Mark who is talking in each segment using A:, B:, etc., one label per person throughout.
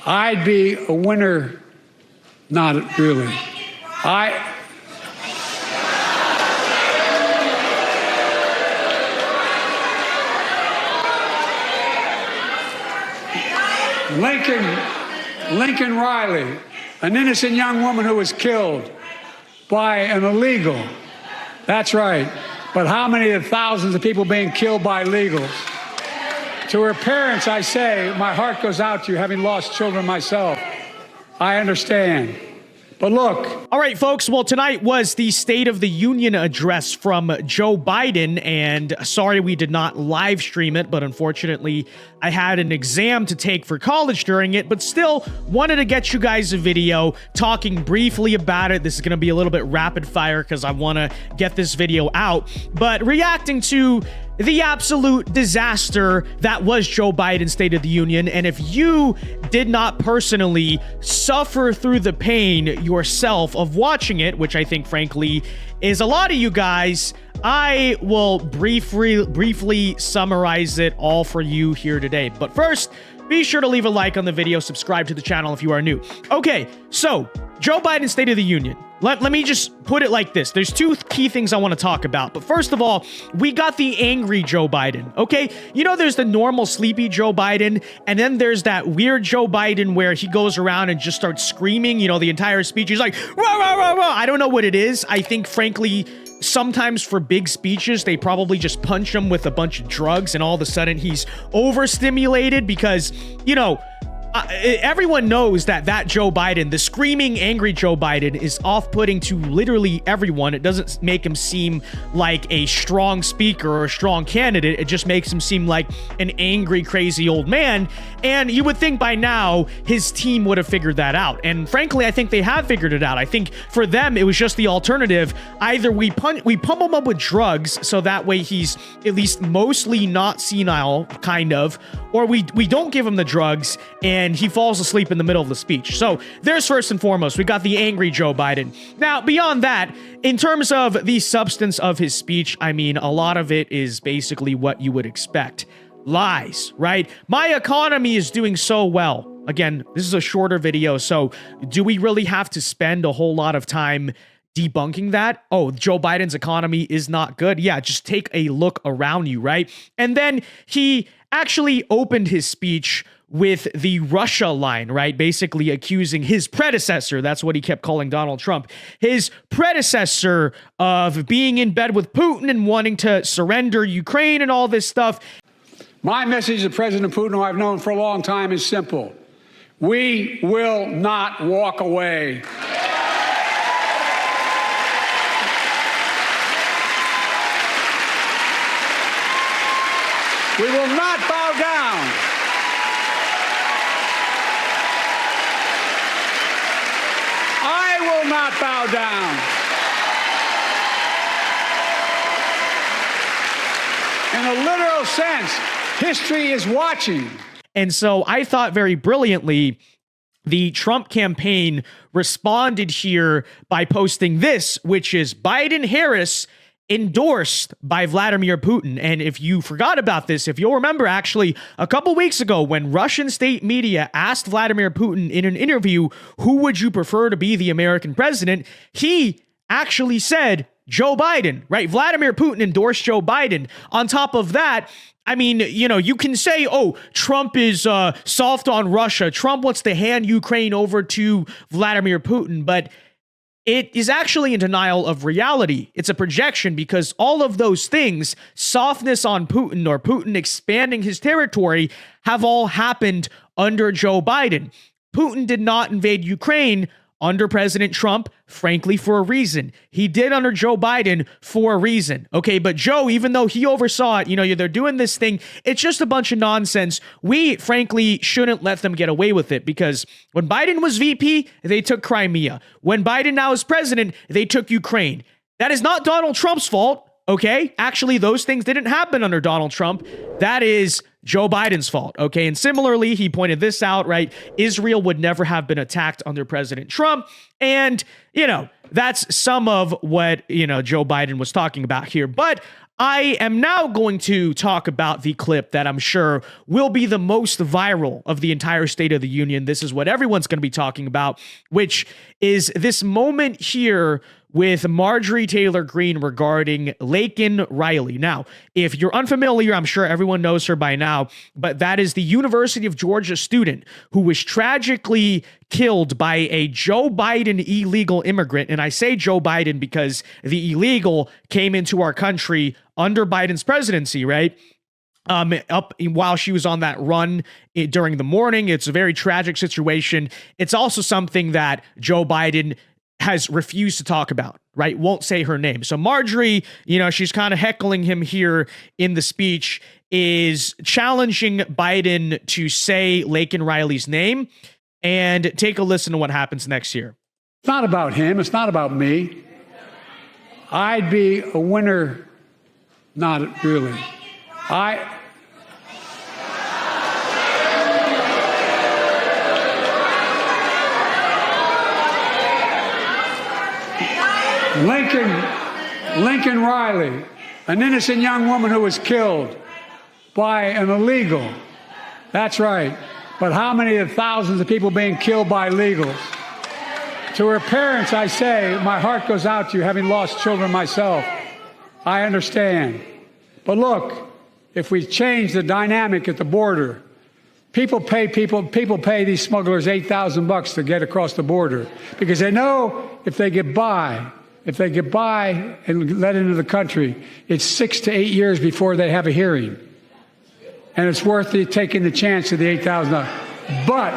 A: I'd be a winner. Not really. Laken Riley, an innocent young woman who was killed by an illegal. That's right. But how many of the thousands of people being killed by illegals? To her parents, I say, my heart goes out to you, having lost children myself. I understand. But look.
B: All right, folks. Well, tonight was the State of the Union address from Joe Biden. And sorry we did not live stream it, but unfortunately, I had an exam to take for college during it, but still wanted to get you guys a video talking briefly about it. This is going to be a little bit rapid fire because I want to get this video out, but reacting to the absolute disaster that was Joe Biden's State of the Union. And if you did not personally suffer through the pain yourself of watching it, which I think frankly is a lot of you guys, I will briefly summarize it all for you here today. But first, be sure to leave a like on the video, subscribe to the channel if you are new. Okay, so Joe Biden's State of the Union. Let me just put it like this. There's two key things I want to talk about. But first of all, we got the angry Joe Biden, okay? You know, there's the normal sleepy Joe Biden, and then there's that weird Joe Biden where he goes around and just starts screaming, you know, the entire speech. He's like, rah, rah, rah, rah. I don't know what it is. I think, frankly, sometimes for big speeches, they probably just punch him with a bunch of drugs, and all of a sudden he's overstimulated because, you know, everyone knows that Joe Biden, the screaming, angry Joe Biden, is off-putting to literally everyone. It doesn't make him seem like a strong speaker or a strong candidate. It just makes him seem like an angry, crazy old man. And you would think by now his team would have figured that out. And frankly, I think they have figured it out. I think for them, it was just the alternative. Either we pump him up with drugs so that way he's at least mostly not senile, kind of, or we don't give him the drugs and he falls asleep in the middle of the speech. So there's first and foremost, we got the angry Joe Biden. Now, beyond that, in terms of the substance of his speech, I mean, a lot of it is basically what you would expect. Lies, right? My economy is doing so well. Again, this is a shorter video, so do we really have to spend a whole lot of time debunking that? Oh, Joe Biden's economy is not good. Yeah, just take a look around you, right? And then he actually opened his speech with the Russia line, right? Basically accusing his predecessor, that's what he kept calling Donald Trump, his predecessor of being in bed with Putin and wanting to surrender Ukraine and all this stuff.
A: My message to President Putin, who I've known for a long time, is simple. We will not walk away. We will not bow down. I will not bow down. In a literal sense, history is watching.
B: And so I thought very brilliantly, the Trump campaign responded here by posting this, which is Biden-Harris endorsed by Vladimir Putin. And if you forgot about this, if you'll remember, actually, a couple weeks ago when Russian state media asked Vladimir Putin in an interview, who would you prefer to be the American president? He actually said Joe Biden, right? Vladimir Putin endorsed Joe Biden. On top of that, I mean, you know, you can say, oh, Trump is soft on Russia. Trump wants to hand Ukraine over to Vladimir Putin, but it is actually in denial of reality. It's a projection because all of those things, softness on Putin or Putin expanding his territory, have all happened under Joe Biden. Putin did not invade Ukraine under President Trump, frankly, for a reason. He did under Joe Biden for a reason. Okay, but Joe, even though he oversaw it, you know, they're doing this thing, it's just a bunch of nonsense. We, frankly, shouldn't let them get away with it because when Biden was VP, they took Crimea. When Biden now is president, they took Ukraine. That is not Donald Trump's fault, okay? Actually, those things didn't happen under Donald Trump. That is Joe Biden's fault, okay? And similarly, he pointed this out, right? Israel would never have been attacked under President Trump. And, you know, that's some of what, you know, Joe Biden was talking about here. But I am now going to talk about the clip that I'm sure will be the most viral of the entire State of the Union. This is what everyone's going to be talking about, which is this moment here with Marjorie Taylor Greene regarding Laken Riley. Now, if you're unfamiliar, I'm sure everyone knows her by now, but that is the University of Georgia student who was tragically killed by a Joe Biden illegal immigrant. And I say Joe Biden because the illegal came into our country under Biden's presidency, right? Up while she was on that run during the morning. It's a very tragic situation. It's also something that Joe Biden has refused to talk about, right? Won't say her name. So Marjorie, she's kind of heckling him here in the speech, is challenging Biden to say Laken Riley's name, and take a listen to what happens next year.
A: It's not about him. It's not about me. I'd be a winner. Not really. Laken Riley, an innocent young woman who was killed by an illegal. That's right. But how many of the thousands of people being killed by illegals? To her parents, I say, my heart goes out to you, having lost children myself. I understand. But look, if we change the dynamic at the border, people pay these smugglers $8,000 to get across the border because they know if they get by and let into the country, it's 6 to 8 years before they have a hearing. And it's worth taking the chance of the $8,000. But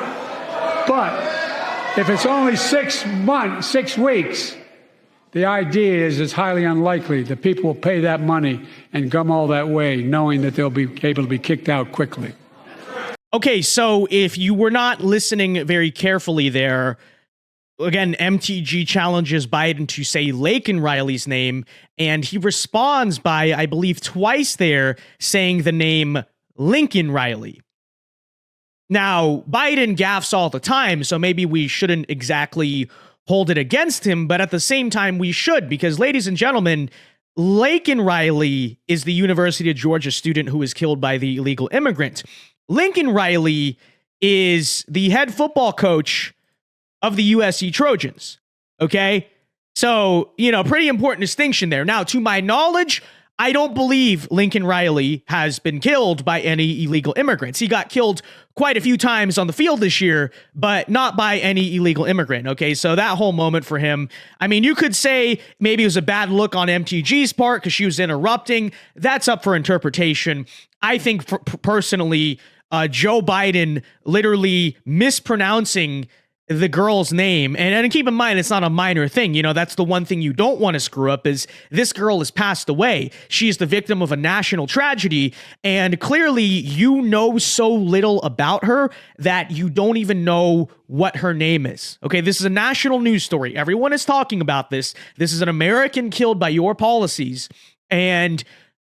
A: if it's only 6 weeks, the idea is it's highly unlikely that people will pay that money and come all that way knowing that they'll be able to be kicked out quickly.
B: Okay, so if you were not listening very carefully there, again, MTG challenges Biden to say Laken Riley's name, and he responds by, I believe, twice there saying the name Laken Riley. Now, Biden gaffes all the time, so maybe we shouldn't exactly hold it against him, but at the same time, we should, because, ladies and gentlemen, Laken Riley is the University of Georgia student who was killed by the illegal immigrant. Laken Riley is the head football coach of the USC Trojans. Okay? So, pretty important distinction there. Now, to my knowledge, I don't believe Laken Riley has been killed by any illegal immigrants. He got killed quite a few times on the field this year, but not by any illegal immigrant. Okay, so that whole moment for him, I mean, you could say maybe it was a bad look on MTG's part because she was interrupting. That's up for interpretation. I think personally, Joe Biden literally mispronouncing the girl's name, and keep in mind, it's not a minor thing. That's the one thing you don't want to screw up is this girl has passed away. She's the victim of a national tragedy, and clearly you know so little about her that you don't even know what her name is. Okay, this is a national news story. Everyone is talking about this. This is an American killed by your policies, and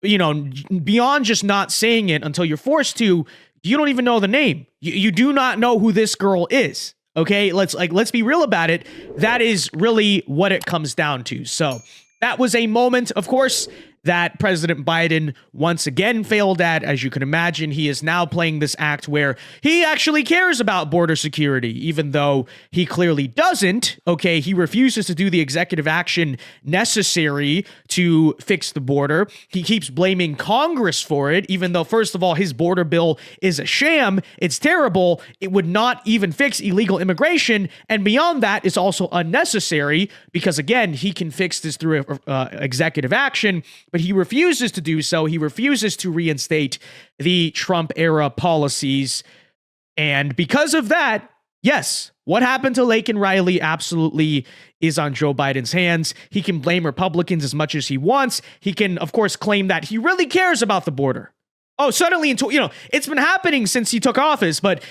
B: beyond just not saying it until you're forced to, you don't even know the name. You do not know who this girl is. Okay, let's be real about it. That is really what it comes down to. So that was a moment, of course, that President Biden once again failed at. As you can imagine, he is now playing this act where he actually cares about border security, even though he clearly doesn't. Okay, he refuses to do the executive action necessary to fix the border. He keeps blaming Congress for it, even though, first of all, his border bill is a sham. It's terrible. It would not even fix illegal immigration. And beyond that, it's also unnecessary because, again, he can fix this through executive action. But he refuses to do so. He refuses to reinstate the Trump-era policies. And because of that, yes, what happened to Laken Riley absolutely is on Joe Biden's hands. He can blame Republicans as much as he wants. He can, of course, claim that he really cares about the border. Oh, suddenly, it's been happening since he took office, but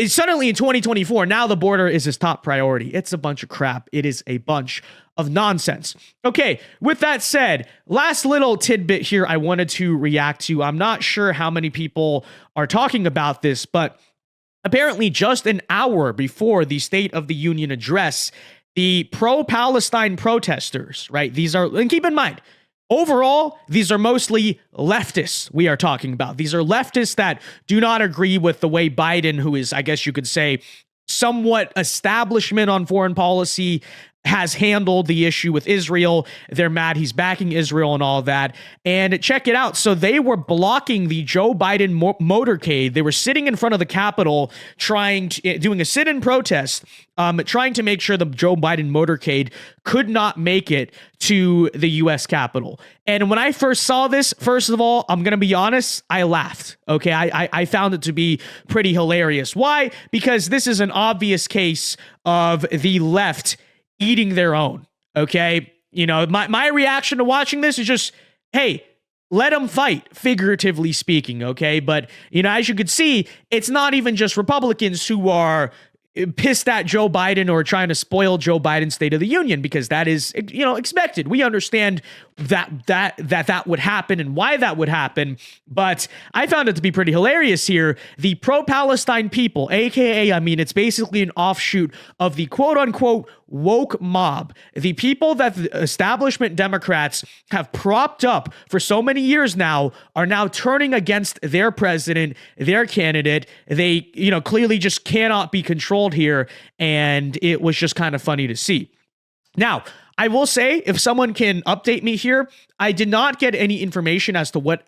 B: suddenly in 2024, now the border is his top priority. It's a bunch of crap. It is a bunch of nonsense. Okay, with that said, last little tidbit here I wanted to react to. I'm not sure how many people are talking about this, but apparently just an hour before the State of the Union address, the pro-Palestine protesters, right? These are, and keep in mind, overall, these are mostly leftists we are talking about. These are leftists that do not agree with the way Biden, who is, I guess you could say, somewhat establishment on foreign policy, has handled the issue with Israel. They're mad he's backing Israel and all that. And check it out. So they were blocking the Joe Biden motorcade. They were sitting in front of the Capitol doing a sit-in protest, trying to make sure the Joe Biden motorcade could not make it to the U.S. Capitol. And when I first saw this, first of all, I'm going to be honest, I laughed. Okay, I found it to be pretty hilarious. Why? Because this is an obvious case of the left eating their own, okay? You know, my reaction to watching this is just, hey, let them fight, figuratively speaking, okay? But, you know, as you could see, it's not even just Republicans who are pissed at Joe Biden or trying to spoil Joe Biden's State of the Union, because that is, you know, expected. We understand that would happen and why that would happen. But I found it to be pretty hilarious here. The pro-Palestine people, aka, I mean, it's basically an offshoot of the quote unquote woke mob, the people that the establishment Democrats have propped up for so many years now, are now turning against their president, their candidate. They, you know, clearly just cannot be controlled here. And it was just kind of funny to see. Now, I will say, if someone can update me here, I did not get any information as to what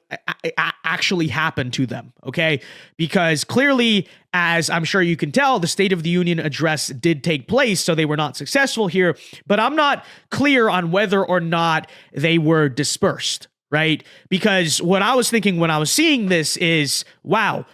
B: actually happened to them, okay? Because clearly, as I'm sure you can tell, the State of the Union address did take place, so they were not successful here, but I'm not clear on whether or not they were dispersed, right? Because what I was thinking when I was seeing this is, wow,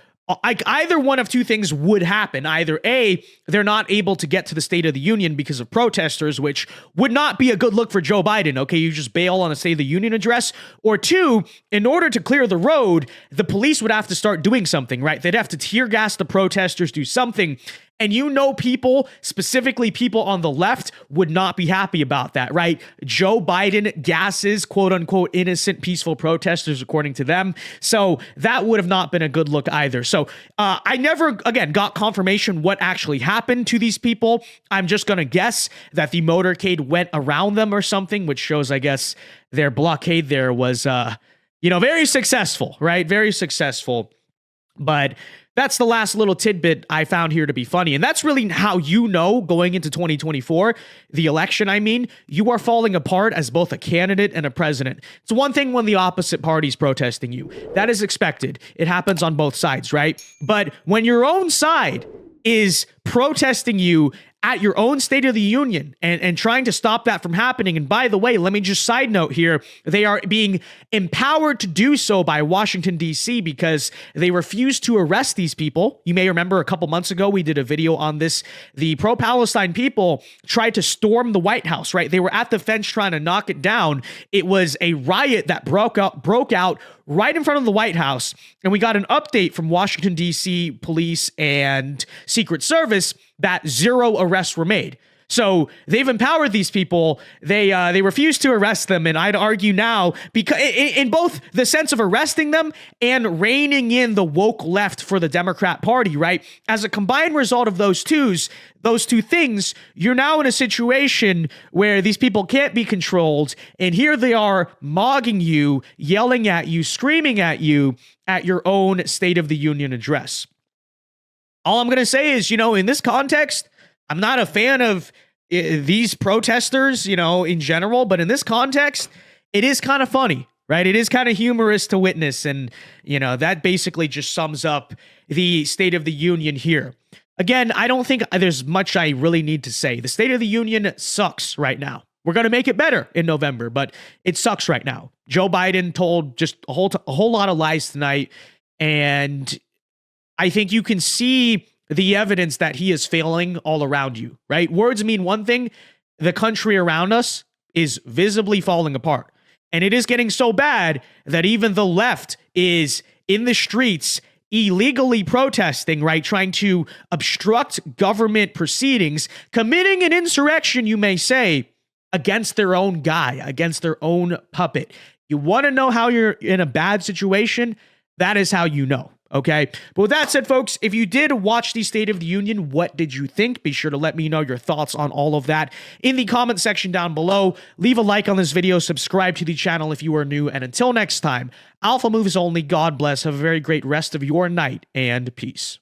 B: either one of two things would happen. Either A, they're not able to get to the State of the Union because of protesters, which would not be a good look for Joe Biden. Okay, you just bail on a State of the Union address. Or two, in order to clear the road, the police would have to start doing something, right? They'd have to tear gas the protesters, do something. And you know, people, specifically people on the left, would not be happy about that, right? Joe Biden gasses, quote unquote, innocent, peaceful protesters, according to them. So that would have not been a good look either. So I never, again, got confirmation what actually happened to these people. I'm just going to guess that the motorcade went around them or something, which shows, I guess, their blockade there was, very successful, right? Very successful. But that's the last little tidbit I found here to be funny. And that's really how you know, going into 2024, the election, I mean, you are falling apart as both a candidate and a president. It's one thing when the opposite party's protesting you. That is expected. It happens on both sides, right? But when your own side is protesting you at your own State of the Union and trying to stop that from happening. And by the way, let me just side note here, they are being empowered to do so by Washington, D.C. because they refuse to arrest these people. You may remember a couple months ago, we did a video on this. The pro-Palestine people tried to storm the White House, right? They were at the fence trying to knock it down. It was a riot that broke out right in front of the White House. And we got an update from Washington, D.C. police and Secret Service that 0 arrests were made. So they've empowered these people. They refuse to arrest them. And I'd argue now, because in both the sense of arresting them and reining in the woke left for the Democrat Party, right? As a combined result of those two things, you're now in a situation where these people can't be controlled. And here they are mogging you, yelling at you, screaming at you at your own State of the Union address. All I'm going to say is, in this context, I'm not a fan of these protesters, in general, but in this context, it is kind of funny, right? It is kind of humorous to witness. And, that basically just sums up the State of the Union here. Again, I don't think there's much I really need to say. The State of the Union sucks right now. We're going to make it better in November, but it sucks right now. Joe Biden told just a whole lot of lies tonight, and I think you can see the evidence that he is failing all around you, right? Words mean one thing. The country around us is visibly falling apart. And it is getting so bad that even the left is in the streets illegally protesting, right? Trying to obstruct government proceedings, committing an insurrection, you may say, against their own guy, against their own puppet. You want to know how you're in a bad situation? That is how you know. Okay. But with that said, folks, if you did watch the State of the Union, what did you think? Be sure to let me know your thoughts on all of that in the comment section down below. Leave a like on this video, subscribe to the channel if you are new, and until next time, Alpha moves only. God bless. Have a very great rest of your night, and peace.